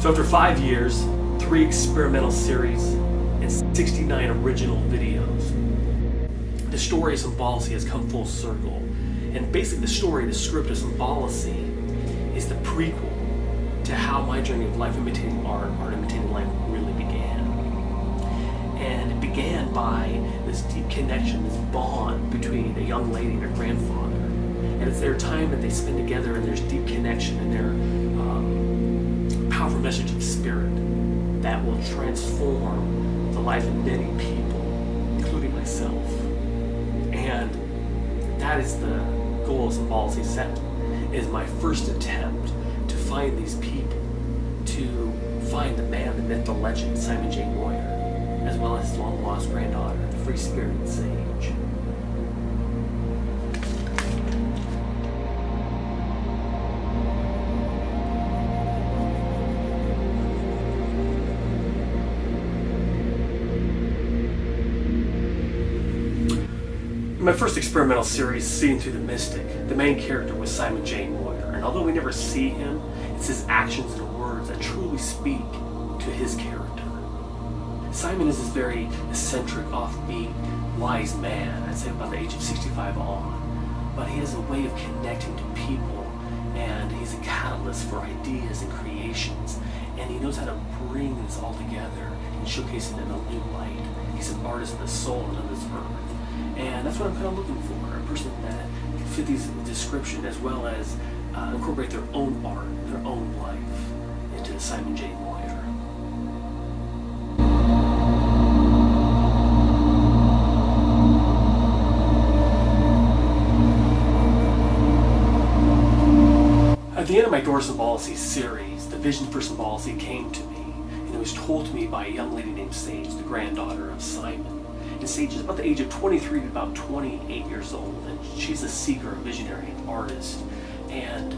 So after 5 years, 3 experimental series, and 69 original videos, the story of Symbolicy has come full circle. And basically the story, the script of Symbolicy, is the prequel to how my journey of life imitating art imitating life really began. And it began by this deep connection, this bond between a young lady and her grandfather. And it's their time that they spend together, and there's deep connection and their powerful message of spirit that will transform the life of many people, including myself. And that is the goal of Symbolicy 7, is my first attempt to find these people, to find the man, the myth, the legend, Simon J. Moyer, as well as his long-lost granddaughter, the free-spirited sage. In my first experimental series, Seeing Through the Mystic, the main character was Simon J. Moyer, and although we never see him, it's his actions and words that truly speak to his character. Simon is this very eccentric, offbeat, wise man, I'd say about the age of 65 on, but he has a way of connecting to people, and he's a catalyst for ideas and creations, and he knows how to bring this all together and showcase it in a new light. He's an artist of the soul and of this earth. And that's what I'm kind of looking for, a person that can fit these description as well as incorporate their own art, their own life into the Simon J. Moyer. At the end of my Door Symbolicy series, the vision for Symbolicy came to me, and it was told to me by a young lady named Sage, the granddaughter of Simon. And Sage is about the age of 23 to about 28 years old, and she's a seeker, a visionary, an artist. And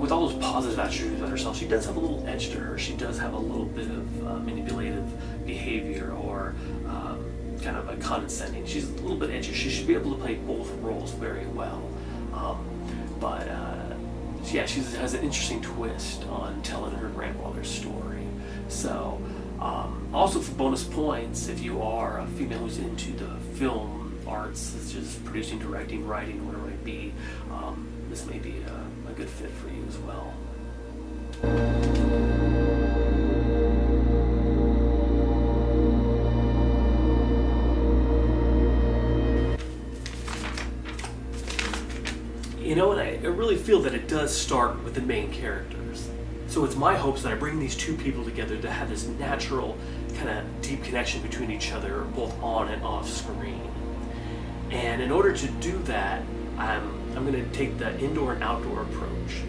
with all those positive attributes about herself, she does have a little edge to her. She does have a little bit of manipulative behavior, or kind of a condescending. She's a little bit edgy. She should be able to play both roles very well. Yeah, she has an interesting twist on telling her grandfather's story. So. Also for bonus points, if you are a female who's into the film arts, such as producing, directing, writing, whatever it might be, this may be a good fit for you as well. You know, and I really feel that it does start with the main characters. So it's my hopes that I bring these two people together to have this natural kind of deep connection between each other, both on and off screen. And in order to do that, I'm going to take the indoor and outdoor approach.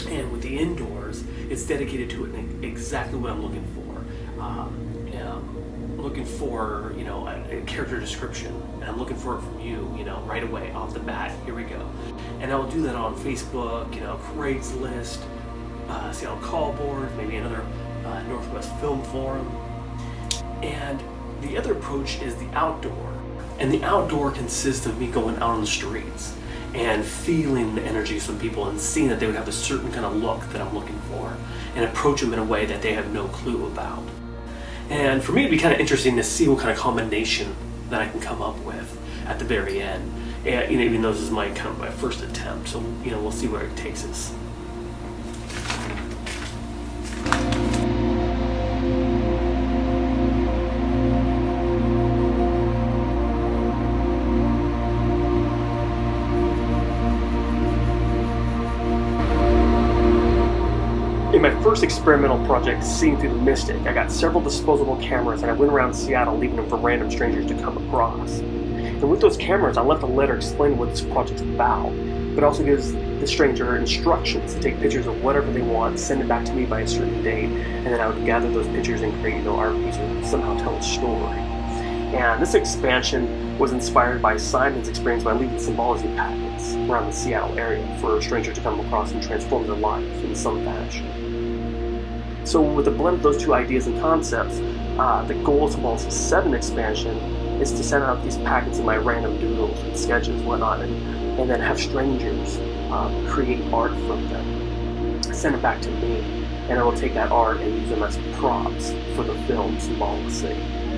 And with the indoors, it's dedicated to exactly what I'm looking for. I'm looking for, a character description, and I'm looking for it from you, right away, off the bat. Here we go. And I'll do that on Facebook, Craigslist, Seattle Call Board, maybe another Northwest Film Forum. And the other approach is the outdoor. And the outdoor consists of me going out on the streets and feeling the energies from people and seeing that they would have a certain kind of look that I'm looking for, and approach them in a way that they have no clue about. And for me, it'd be kind of interesting to see what kind of combination that I can come up with at the very end. And, even though this is my first attempt, so we'll see where it takes us. In my first experimental project, Seeing Through the Mystic, I got several disposable cameras and I went around Seattle leaving them for random strangers to come across. And with those cameras, I left a letter explaining what this project's about, but also gives the stranger instructions to take pictures of whatever they want, send it back to me by a certain date, and then I would gather those pictures and create art piece or somehow tell a story. And this expansion was inspired by Simon's experience by leaving Symbolicy packets around the Seattle area for a stranger to come across and transform their life in some fashion. So with a blend of those two ideas and concepts, the goal of Symbolicy 7 expansion is to send out these packets in my random doodles and sketches, whatnot, and then have strangers create art from them, send it back to me, and I will take that art and use them as props for the film Symbolicy.